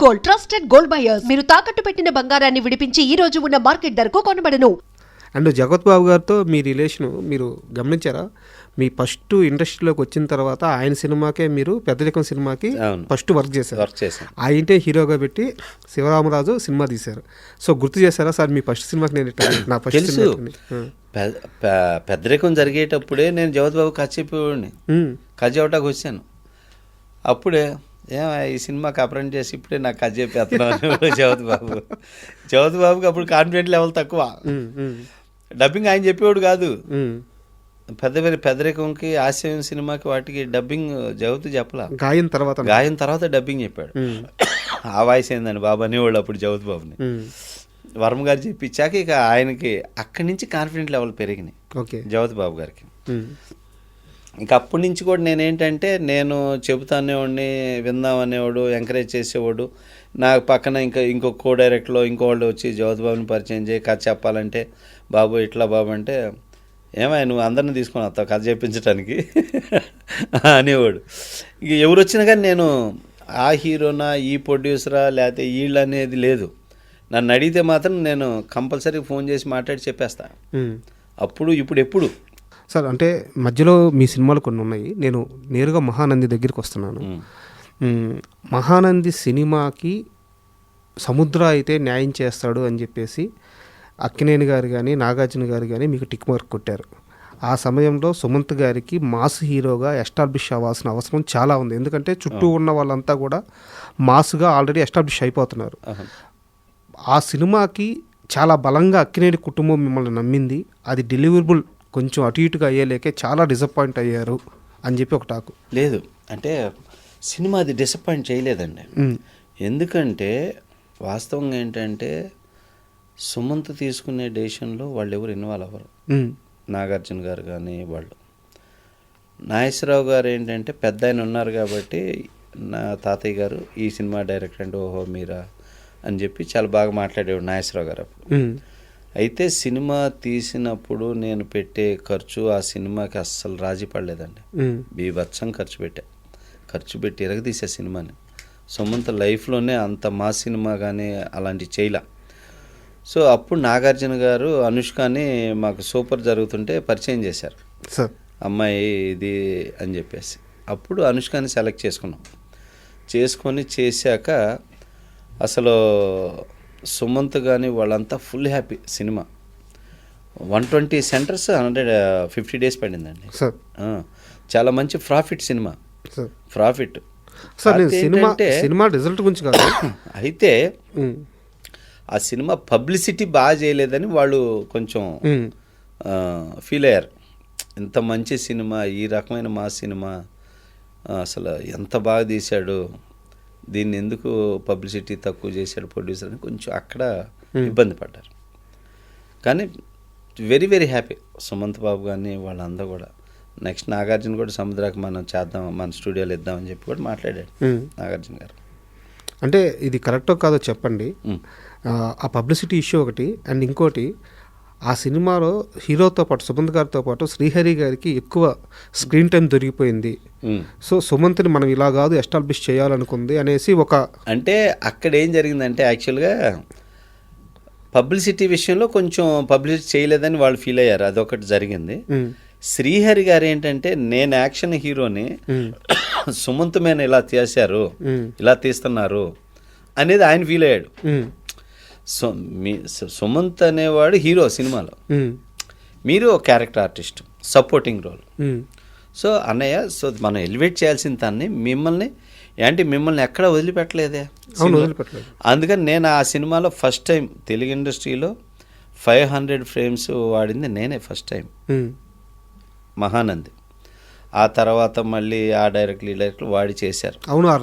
Gold, trusted gold buyers. మీరు తాకట్టు పెట్టిన బంగారాన్ని విడిపించి ఈ రోజు ఉన్న మార్కెట్ ధరకు కొనబడను. అండ్ జగత్ బాబు గారితో మీ రిలేషన్ మీరు గమనించారా? మీ ఫస్ట్ ఇండస్ట్రీలోకి వచ్చిన తర్వాత ఆయన సినిమాకే మీరు పెద్దరికం సినిమాకి ఫస్ట్ వర్క్ చేశారు. ఆయనే హీరోగా పెట్టి శివరామరాజు సినిమా తీశారు. సో గుర్తు చేశారా సార్ మీ ఫస్ట్ సినిమాకి నేను నా ఫస్ట్ సినిమా? పెద్దరికం జరిగేటప్పుడే నేను జగత్ బాబు కథ చెప్పేవాడిని. కథ చెప్పటానికి వచ్చాను. అప్పుడే ఈ సినిమాకి అప్రెంట్ చేసి ఇప్పుడే నాకు కథ చెప్పేస్తున్నాను జగత్ బాబుకి అప్పుడు కాన్ఫిడెంట్ లెవెల్ తక్కువ. డబ్బింగ్ ఆయన చెప్పేవాడు కాదు. పెద్దరికంకి ఆశయం సినిమాకి వాటికి డబ్బింగ్ జగత్ చెప్పలా. గాయం తర్వాత డబ్బింగ్ చెప్పాడు. ఆ వాయిస్ ఏందండి బాబు అనేవాళ్ళు అప్పుడు జగత్ బాబుని. వర్మ గారు చెప్పించాక ఇక ఆయనకి అక్కడి నుంచి కాన్ఫిడెంట్ లెవెల్ పెరిగినాయి జగత్ బాబు గారికి. ఇంక అప్పటి నుంచి కూడా నేనేంటంటే నేను చెబుతానేవాడిని, విందామనేవాడు, ఎంకరేజ్ చేసేవాడు. నాకు పక్కన ఇంకో కో డైరెక్ట్లో ఇంకోళ్ళు వచ్చి జగత్ బాబుని పరిచయం చేయి, కథ చెప్పాలంటే బాబు ఇట్లా బాబు అంటే ఏమై నువ్వు అందరిని తీసుకొని వస్తావు కథ చెప్పించడానికి అనేవాడు. ఇక ఎవరు వచ్చినా కానీ నేను ఆ హీరోనా, ఈ ప్రొడ్యూసరా, లేకపోతే వీళ్ళు అనేది లేదు. నన్ను అడిగితే మాత్రం నేను కంపల్సరీ ఫోన్ చేసి మాట్లాడి చెప్పేస్తా. అప్పుడు ఇప్పుడు ఎప్పుడు సార్ అంటే మధ్యలో మీ సినిమాలు కొన్ని ఉన్నాయి. నేను నేరుగా మహానంది దగ్గరికి వస్తున్నాను. మహానంది సినిమాకి సముద్ర అయితే న్యాయం చేస్తాడు అని చెప్పేసి అక్కినేని గారు కానీ నాగార్జున గారు కానీ మీకు టిక్ మార్క్ కొట్టారు. ఆ సమయంలో సుమంత్ గారికి మాస్ హీరోగా ఎస్టాబ్లిష్ అవ్వాల్సిన అవసరం చాలా ఉంది. ఎందుకంటే చుట్టూ ఉన్న వాళ్ళంతా కూడా మాస్గా ఆల్రెడీ ఎస్టాబ్లిష్ అయిపోతున్నారు. ఆ సినిమాకి చాలా బలంగా అక్కినేని కుటుంబం మిమ్మల్ని నమ్మింది. అది డెలివరబుల్ కొంచెం అటు ఇటుగా అయ్యేలేకే చాలా డిసప్పాయింట్ అయ్యారు అని చెప్పి ఒక టాకు. లేదు అంటే సినిమా అది డిసప్పాయింట్ చేయలేదండి. ఎందుకంటే వాస్తవంగా ఏంటంటే సుమంత్ తీసుకునే డెసిషన్లో వాళ్ళు ఎవరు ఇన్వాల్వ్ అవ్వరు. నాగార్జున గారు కానీ వాళ్ళు. నాగేశ్వరరావు గారు ఏంటంటే పెద్ద ఆయన ఉన్నారు కాబట్టి నా తాతయ్య గారు ఈ సినిమా డైరెక్టర్ అంటే ఓహో మీరా అని చెప్పి చాలా బాగా మాట్లాడేవాడు నాగేశ్వరరావు గారు అప్పుడు. అయితే సినిమా తీసినప్పుడు నేను పెట్టే ఖర్చు ఆ సినిమాకి అస్సలు రాజీ పడలేదండి. బీభత్సం ఖర్చు పెట్టి ఎరగదీసే సినిమాని. సుమంత్ లైఫ్లోనే అంత మా సినిమా కానీ అలాంటి చేయలే. సో అప్పుడు నాగార్జున గారు అనుష్కని మాకు సూపర్ జరుగుతుంటే పరిచయం చేశారు. అమ్మాయి ఇది అని చెప్పేసి అప్పుడు అనుష్కని సెలెక్ట్ చేసుకొని చేశాక అసలు సుమంత్ కానీ వాళ్ళంతా full happy. Cinema 120 centres 150 days పడిందండి. చాలా మంచి profit cinema. Profit cinema result గురించి కాదు. అయితే ఆ సినిమా పబ్లిసిటీ బాగా చేయలేదని వాళ్ళు కొంచెం ఫీల్ అయ్యారు. ఇంత మంచి సినిమా, ఈ రకమైన మా సినిమా అసలు ఎంత బాగా తీశాడు, దీన్ని ఎందుకు పబ్లిసిటీ తక్కువ చేశాడు ప్రొడ్యూసర్ అని కొంచెం అక్కడ ఇబ్బంది పడ్డారు. కానీ వెరీ వెరీ హ్యాపీ సుమంత్ బాబు కానీ వాళ్ళందరూ కూడా. నెక్స్ట్ నాగార్జున కూడా సముద్రాకి మనం చేద్దాం, మన స్టూడియోలో ఇద్దామని చెప్పి కూడా మాట్లాడాడు నాగార్జున గారు. అంటే ఇది కరెక్టో కాదో చెప్పండి. ఆ పబ్లిసిటీ ఇష్యూ ఒకటి, అండ్ ఇంకోటి ఆ సినిమాలో హీరోతో పాటు సుమంత్ గారితో పాటు శ్రీహరి గారికి ఎక్కువ స్క్రీన్ టైం దొరికిపోయింది. సో సుమంత్ని మనం ఇలా కాదు ఎస్టాబ్లిష్ చేయాలనుకుంది అనేసి ఒక అంటే అక్కడ ఏం జరిగిందంటే యాక్చువల్గా పబ్లిసిటీ విషయంలో కొంచెం పబ్లిసిటీ చేయలేదని వాళ్ళు ఫీల్ అయ్యారు. అదొకటి జరిగింది. శ్రీహరి గారు ఏంటంటే నేను యాక్షన్ హీరోని సుమంత్ మీద ఇలా చేశారు, ఇలా తీస్తున్నారు అనేది ఆయన ఫీల్ అయ్యాడు. సుమంత్ అనేవాడు హీరో సినిమాలో, మీరు ఒక character artist, supporting role. So అన్నయ్య, సో మనం ఎలివేట్ చేయాల్సిన దాన్ని మిమ్మల్ని ఎక్కడ వదిలిపెట్టలేదే. అందుకని నేను ఆ సినిమాలో ఫస్ట్ టైం తెలుగు ఇండస్ట్రీలో 500 ఫ్రేమ్స్ వాడింది నేనే ఫస్ట్ టైం, మహానంది. ఆ తర్వాత మళ్ళీ ఆ డైరెక్ట్లు వాడి చేశారు.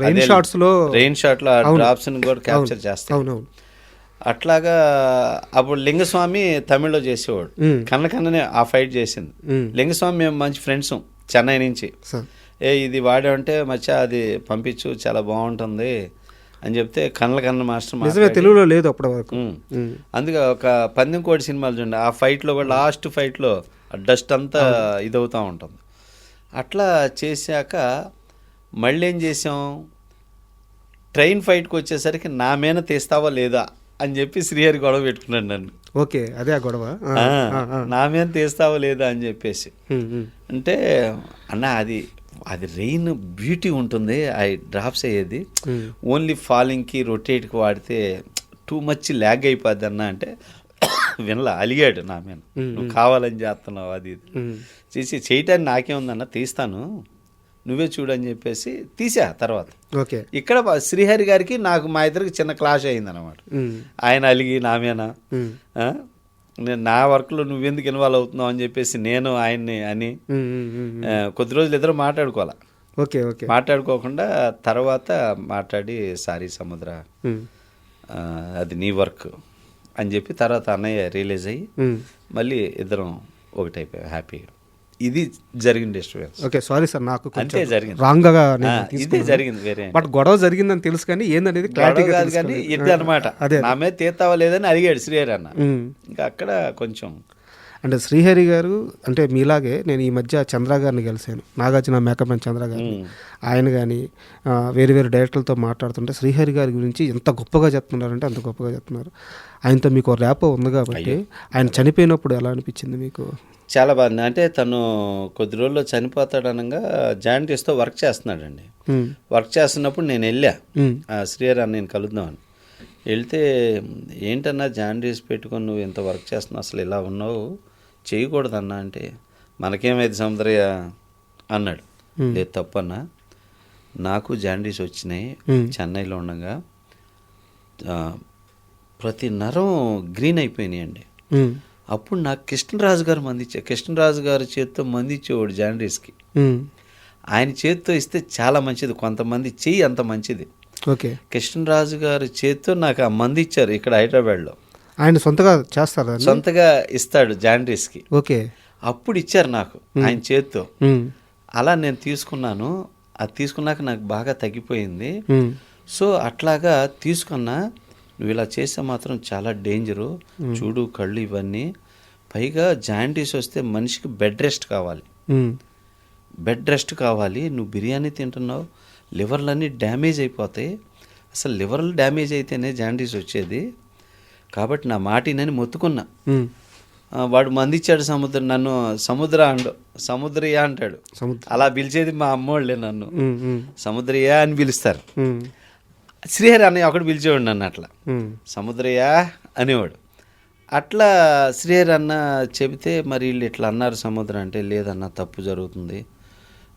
రెయిన్ షాట్లో ఆ డ్రాప్స్ని కూడా క్యాప్చర్ చేస్తారు. అట్లాగా అప్పుడు లింగస్వామి తమిళ్లో చేసేవాడు, కన్ననే ఆ ఫైట్ చేసింది లింగస్వామి. మేము మంచి ఫ్రెండ్స్ చెన్నై నుంచి. ఇది వాడామంటే మచ్చా అది పంపించు చాలా బాగుంటుంది అని చెప్తే కన్న మాస్టర్ తెలుగులో లేదు అప్పటి వరకు. అందుకే ఒక పందెం కోడి సినిమాలు చూడండి, ఆ ఫైట్లో కూడా లాస్ట్ ఫైట్లో డస్ట్ అంతా ఇదవుతూ ఉంటుంది. అట్లా చేశాక మళ్ళీ ఏం చేసాం, ట్రైన్ ఫైట్కి వచ్చేసరికి నా మీద తీస్తావా లేదా అని చెప్పి శ్రీహరి గొడవ పెట్టుకున్నాడు నన్ను. ఓకే, అదే ఆ గొడవ. నా మీద తీస్తావా లేదా అని చెప్పేసి. అంటే అన్న అది రెయిన్ బ్యూటీ ఉంటుంది, అది డ్రాప్స్ అయ్యేది. ఓన్లీ ఫాలింగ్కి రొటేట్కి వాడితే టూ మచ్ ల్యాగ్ అయిపోద్ది అన్న అంటే వినలా, అలిగాడు నా మీద, నువ్వు కావాలని చేస్తున్నావు అది చేసి. చేయటానికి నాకేముందన్న, తీస్తాను నువ్వే చూడని చెప్పేసి తీసా. తర్వాత ఓకే, ఇక్కడ శ్రీహరి గారికి నాకు మా ఇద్దరికి చిన్న క్లాష్ అయిందన్నమాట. ఆయన అలిగి నా మీద నేను నా వర్క్లో నువ్వెందుకు ఇన్వాల్వ్ అవుతున్నావు అని చెప్పేసి నేను ఆయన్ని అని కొద్ది రోజులు ఇద్దరు మాట్లాడుకోవాలా. ఓకే ఓకే, మాట్లాడుకోకుండా తర్వాత మాట్లాడి సారీ సముద్ర అది నీ వర్క్ అని చెప్పి తర్వాత అన్నయ్య రియలైజ్ అయ్యి మళ్ళీ ఇద్దరం ఒకటైపోయాం హ్యాపీగా. ఇది జరిగింది డిస్టర్బెన్స్. ఓకే, సారీ సార్, నాకు అంతే జరిగింది, రాంగ్గా ఇదే జరిగింది. వేరే బట్ గొడవ జరిగిందని తెలుసు కానీ ఏందనేది క్లారిటీ కాదు కానీ ఇది అనమాట. నా మీద తీర్తావా లేదని అడిగాడు శ్రీహరి అన్న. ఇంకా అక్కడ కొంచెం అంటే శ్రీహరి గారు అంటే మీలాగే నేను ఈ మధ్య చంద్ర గారిని కలిశాను, నాగార్జున మేకప్ మ్యాన్ చంద్ర గారిని. ఆయన కానీ వేరు వేరు డైరెక్టర్లతో మాట్లాడుతుంటే శ్రీహరి గారి గురించి ఎంత గొప్పగా చెప్తున్నారంటే అంత గొప్పగా చెప్తున్నారు. ఆయనతో మీకు ర్యాపో ఉంది కాబట్టి ఆయన చనిపోయినప్పుడు ఎలా అనిపించింది మీకు? చాలా బాగుంది. అంటే తను కొద్ది రోజుల్లో చనిపోతాడనగా జాయింటీస్తో వర్క్ చేస్తున్నాడండి. వర్క్ చేస్తున్నప్పుడు నేను వెళ్ళా శ్రీహరి అన్న నేను కలుద్దామని. వెళ్తే ఏంటన్నా జాయింటీస్ పెట్టుకొని నువ్వు ఇంత వర్క్ చేస్తున్నావు, అసలు ఇలా ఉన్నావు, చేయకూడదన్నా అంటే మనకేమైంది సముద్రయ్య అన్నాడు. లేదు తప్పన్నా, నాకు జాయింటీస్ వచ్చినాయి చెన్నైలో ఉండగా, ప్రతి నరం గ్రీన్ అయిపోయినాయండి. అప్పుడు నాకు కృష్ణరాజు గారు కృష్ణరాజు గారి చేతితో మంది ఇచ్చేవాడు జాయింటీస్కి. ఆయన చేతితో ఇస్తే చాలా మంచిది, కొంతమంది చెయ్యి అంత మంచిది. ఓకే, కృష్ణరాజు గారి చేతితో నాకు ఆ మంది ఇచ్చారు ఇక్కడ హైదరాబాద్లో. ఆయన సొంతగా చేస్తారు, సొంతగా ఇస్తాడు జాయింటీస్కి. ఓకే, అప్పుడు ఇచ్చారు నాకు ఆయన చేతితో. అలా నేను తీసుకున్నాను. అది తీసుకున్నాక నాకు బాగా తగ్గిపోయింది. సో అట్లాగా తీసుకున్నా. నువ్వు ఇలా చేస్తే మాత్రం చాలా డేంజరు, చూడు కళ్ళు ఇవన్నీ. పైగా జాయింటీస్ వస్తే మనిషికి బెడ్ రెస్ట్ కావాలి, బెడ్ రెస్ట్ కావాలి. నువ్వు బిర్యానీ తింటున్నావు, లివర్లన్నీ డ్యామేజ్ అయిపోతాయి. అసలు లివర్లు డ్యామేజ్ అయితేనే జాయింటీస్ వచ్చేది. కాబట్టి నా మాటినని మొత్తుకున్నా. వాడు మందిచ్చాడు నన్ను సముద్రయ్య అంటాడు. అలా పిలిచేది మా అమ్మోళ్ళే, నన్ను సముద్రయ్య అని పిలుస్తారు. శ్రీహరి అన్నయ్య ఒకటి పిలిచేవాడు నన్ను అట్లా, సముద్రయ్య అనేవాడు. అట్లా శ్రీహరి అన్న చెబితే మరి వీళ్ళు ఇట్లా అన్నారు సముద్రం అంటే, లేదన్న తప్పు జరుగుతుంది,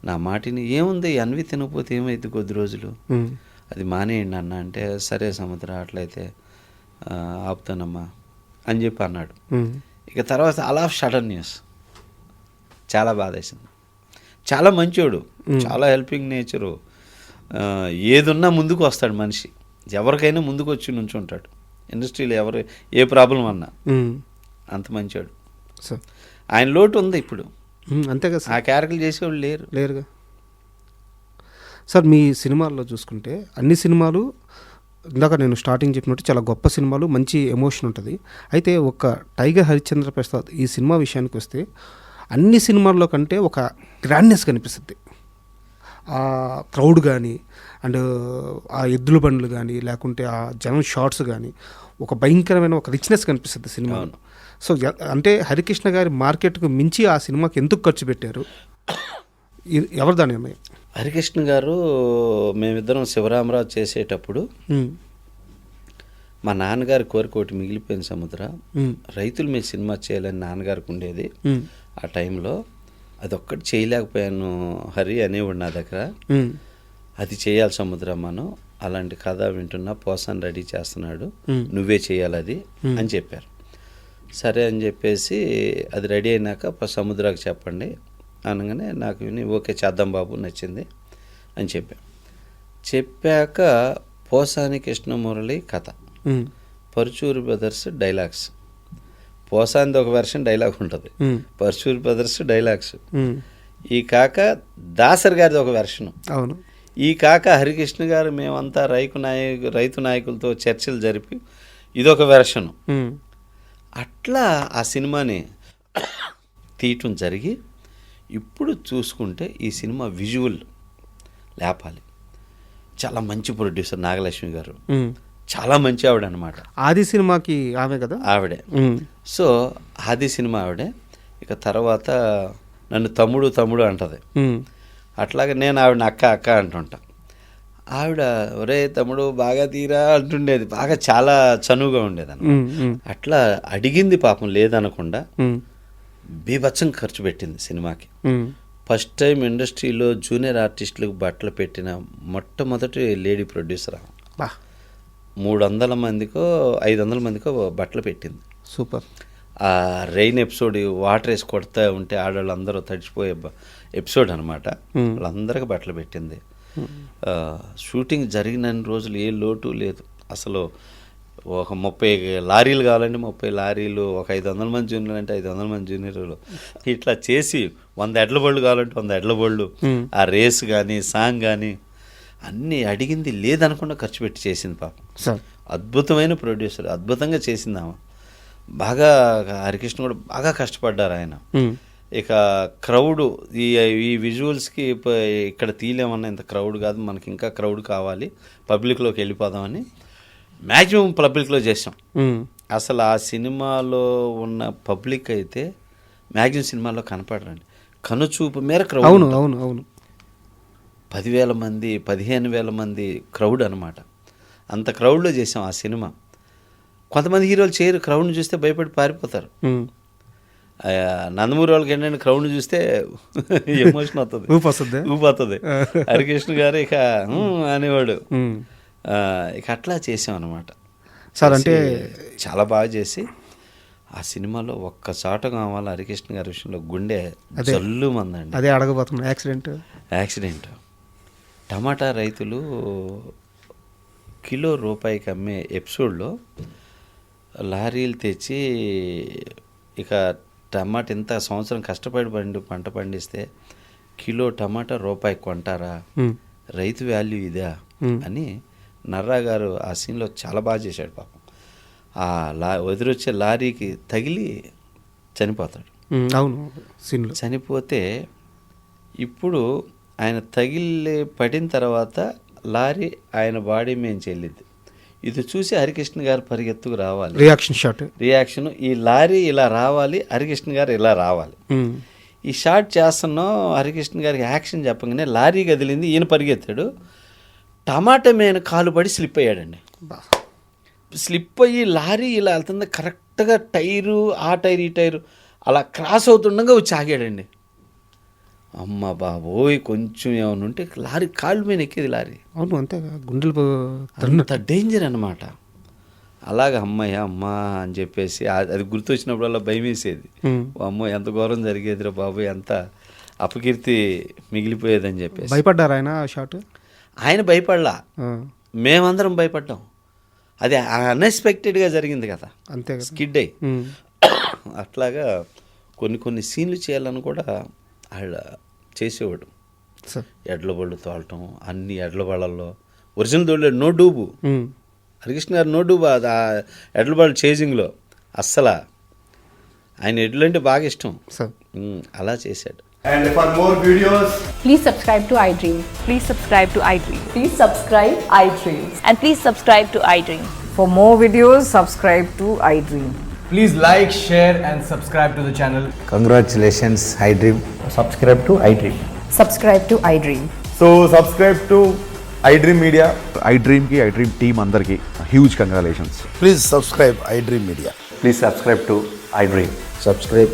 నా మాటిని ఏముంది అన్వి తినకపోతే ఏమైంది కొద్ది రోజులు, అది మానేయండి అన్న అంటే, సరే సముద్ర అట్లయితే ఆపుతానమ్మా అని చెప్పి అన్నాడు. ఇక తర్వాత అలా సడన్ న్యూస్ చాలా బాధేసింది. చాలా మంచోడు, చాలా హెల్పింగ్ నేచరు, ఏదున్నా ముందుకు వస్తాడు మనిషి, ఎవరికైనా ముందుకు వచ్చి నుంచుంటాడు. ఇండస్ట్రీలో ఎవరు ఏ ప్రాబ్లం అన్నా అంత మంచోడు. ఆయన లోటు ఉంది ఇప్పుడు, అంతే కదా. ఆ క్యారెక్టర్లు చేసేవాళ్ళు లేరుగా సార్. మీ సినిమాల్లో చూసుకుంటే అన్ని సినిమాలు ఇందాక నేను స్టార్టింగ్ చెప్పినట్టు చాలా గొప్ప సినిమాలు, మంచి ఎమోషన్ ఉంటుంది. అయితే ఒక టైగర్ హరిశ్చంద్ర ప్రసాద్ ఈ సినిమా విషయానికి వస్తే అన్ని సినిమాల్లో కంటే ఒక గ్రాండ్నెస్ కనిపిస్తుంది. ఆ క్రౌడ్ కానీ అండ్ ఆ ఎద్దుల బండ్లు కానీ లేకుంటే ఆ జనం షార్ట్స్ కానీ ఒక భయంకరమైన ఒక రిచ్నెస్ కనిపిస్తుంది సినిమాలో. సో అంటే హరికృష్ణ గారి మార్కెట్కు మించి ఆ సినిమాకి ఎందుకు ఖర్చు పెట్టారు, ఎవరు దాని అమ్మాయి? హరికృష్ణ గారు మేమిద్దరం శివరామరావు చేసేటప్పుడు మా నాన్నగారి కోరిక ఒకటి మిగిలిపోయింది సముద్ర. రైతుల మీద సినిమా చేయాలని నాన్నగారికి ఉండేది. ఆ టైంలో అదొక్కటి చేయలేకపోయాను హరి అనేవాడు నా దగ్గర. అది చేయాలి సముద్ర, మనం అలాంటి కథ వింటున్నా, పోసాన్ రెడీ చేస్తున్నాడు, నువ్వే చేయాలి అది అని చెప్పారు. సరే అని చెప్పేసి అది రెడీ అయినాక సముద్రాకి చెప్పండి అనగానే నాకు విని ఓకే చేద్దాం బాబు, నచ్చింది అని చెప్పాక పోసాని కృష్ణమురళి కథ, పరుచూరి బ్రదర్స్ డైలాగ్స్. పోసానిది ఒక వెర్షన్ డైలాగ్ ఉంటుంది, పరుచూరి బ్రదర్స్ డైలాగ్స్. ఈ కాక దాసర్ గారిది ఒక వెర్షను. అవును. ఈ కాక హరికృష్ణ గారు మేమంతా రైతు నాయకులతో చర్చలు జరిపి ఇదొక వెర్షను. అట్లా ఆ సినిమాని తీయటం జరిగి ఇప్పుడు చూసుకుంటే ఈ సినిమా విజువల్ లేపాలి. చాలా మంచి ప్రొడ్యూసర్ నాగలక్ష్మి గారు, చాలా మంచి ఆవిడ అనమాట. ఆది సినిమాకి ఆమె కదా ఆవిడే. సో ఆది సినిమా ఆవిడే. ఇక తర్వాత నన్ను తమ్ముడు తమ్ముడు అంటది. అట్లాగే నేను ఆవిడ అక్క అక్క అంటుంటా. ఆవిడ ఒరే తమ్ముడు బాగా తీరా అంటుండేది. బాగా చాలా చనువుగా ఉండేది అన్నమాట. అట్లా అడిగింది పాపం లేదనకుండా బీభత్సం ఖర్చు పెట్టింది సినిమాకి. ఫస్ట్ టైం ఇండస్ట్రీలో జూనియర్ ఆర్టిస్టులకు బట్టలు పెట్టిన మొట్టమొదటి లేడీ ప్రొడ్యూసర్. 300 మందికో 500 మందికో బట్టలు పెట్టింది. సూపర్. ఆ రెయిన్ ఎపిసోడ్ వాటర్ వేసి కొడతా ఉంటే ఆడవాళ్ళందరూ తడిచిపోయే ఎపిసోడ్ అనమాట. వాళ్ళందరికీ బట్టలు పెట్టింది. షూటింగ్ జరిగిన రోజులు ఏ లోటు లేదు అసలు. ఒక 30 లారీలు కావాలంటే 30 లారీలు, ఒక 500 మంది జూనియర్లు అంటే 500 మంది జూనియర్లు, ఇట్లా చేసి 100 ఎడ్ల బళ్ళు కావాలంటే 100 ఎడ్ల బళ్ళు, ఆ రేస్ కానీ సాంగ్ కానీ అన్నీ అడిగింది లేదనకుండా ఖర్చు పెట్టి చేసింది పాపం. అద్భుతమైన ప్రొడ్యూసర్, అద్భుతంగా చేసింది ఆమె. బాగా హరికృష్ణ కూడా బాగా కష్టపడ్డారు ఆయన. ఇక క్రౌడ్ ఈ విజువల్స్కి ఇక్కడ తీయలేమన్నా, ఇంత క్రౌడ్ కాదు మనకి, ఇంకా క్రౌడ్ కావాలి, పబ్లిక్లోకి వెళ్ళిపోదామని మ్యాక్సిమం పబ్లిక్లో చేసాం. అసలు ఆ సినిమాలో ఉన్న పబ్లిక్ అయితే మ్యాక్సిమం సినిమాలో కనపడరండి. కనుచూపు మేర క్రౌడ్. అవును అవును అవును 10,000 మంది 15,000 మంది క్రౌడ్ అనమాట. అంత క్రౌడ్లో చేసాం ఆ సినిమా. కొంతమంది హీరోలు చేయరు, క్రౌడ్ని చూస్తే భయపడి పారిపోతారు. నందమూరి వాళ్ళకి ఏంటంటే క్రౌడ్ని చూస్తే ఎమోషన్ అవుతుంది, ఊపొస్తుంది. హరికృష్ణ గారు ఇక అనేవాడు. ఇక అట్లా చేసాం అనమాట సార్. అంటే చాలా బాగా చేసి ఆ సినిమాలో ఒక్క చాట కావాలి హరికృష్ణ గారి విషయంలో గుండె జల్లు మందండి. అదే అడగబోతున్నా. యాక్సిడెంట్ టమాటా రైతులు కిలో రూపాయికి అమ్మే ఎపిసోడ్లో లారీలు తెచ్చి ఇక టమాటా ఇంత సంవత్సరం కష్టపడి పంట పండిస్తే కిలో టమాటా రూపాయికి కొంటారా, రైతు వాల్యూ ఇదా అని నర్రా గారు ఆ సీన్లో చాలా బాగా చేశాడు పాపం. ఆ వదిలొచ్చే లారీకి తగిలి చనిపోతాడు. అవును సీన్లో చనిపోతే ఇప్పుడు ఆయన తగిలి పడిన తర్వాత లారీ ఆయన బాడీ మేము చెల్లిద్ది. ఇది చూసి హరికృష్ణ గారు పరిగెత్తుకు రావాలి. రియాక్షన్ ఈ లారీ ఇలా రావాలి, హరికృష్ణ గారు ఇలా రావాలి. ఈ షాట్ చేస్తున్నాం. హరికృష్ణ గారికి యాక్షన్ చెప్పగానే లారీ కదిలింది, ఈయన పరిగెత్తాడు. టమాటా మీద కాలు పడి స్లిప్ అయ్యాడండి. స్లిప్ అయ్యి లారీ ఇలా వెళ్తుంది, కరెక్ట్గా టైరు ఆ టైర్ ఈ టైరు అలా క్రాస్ అవుతుండగా వచ్చి ఆగాడండి. అమ్మ బాబోయ్, కొంచెం ఏమైనా ఉంటే లారీ కాళ్ళు మీద ఎక్కేది లారీ. అవును అంతే, గుండెలు అంత డేంజర్ అనమాట. అలాగే అమ్మయ్య అమ్మా అని చెప్పేసి అది గుర్తొచ్చినప్పుడల్లా భయం వేసేది. అమ్మో ఎంత ఘోరం జరిగేదిరా బాబు, ఎంత అపకీర్తి మిగిలిపోయేదని చెప్పేసి. భయపడ్డారు ఆయన షాట్? ఆయన భయపడలా, మేమందరం భయపడ్డాం. అది అన్ఎక్స్పెక్టెడ్గా జరిగింది కదా, అంతే స్కిడ్ అయ్యి. అట్లాగా కొన్ని సీన్లు చేయాలని కూడా ఆయన చేసేవాడు. ఎడ్ల బళ్ళు తోలటం, అన్ని ఎడ్ల బళ్ళల్లో ఒరిజినల్ తోలేడు, నో డూబు. హరికృష్ణ గారు నో డూబు ఎడ్ల బళ్ళు చేజింగ్లో అస్సలు. ఆయన ఎడ్లు అంటే బాగా ఇష్టం, అలా చేశాడు. And for more videos, please subscribe to iDream. Please subscribe to iDream. Please subscribe iDream. And please subscribe to iDream. For more videos, subscribe to iDream. please like, share and subscribe to the channel. Congratulations, iDream. Subscribe to iDream. Subscribe to iDream. So subscribe to iDream Media. iDream team andarki huge congratulations. Please subscribe iDream Media. Please subscribe to iDream. Subscribe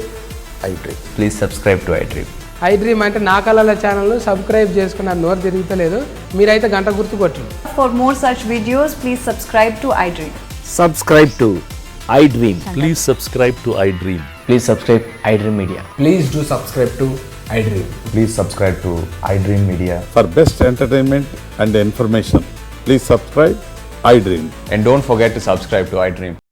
iDream. Please subscribe to iDream. iDream అంటే నా కళల ఛానల్ను subscribe చేసుకున్న నోరు తిరుగుతలేదు, మీరైతే గంట గుర్తు కొట్టండి. For more such videos, please subscribe to iDream. Subscribe to iDream. Please subscribe to iDream. Please subscribe iDream Media. Please do subscribe to iDream. Please subscribe to iDream Media. For best entertainment and information, please subscribe iDream. And don't forget to subscribe to iDream.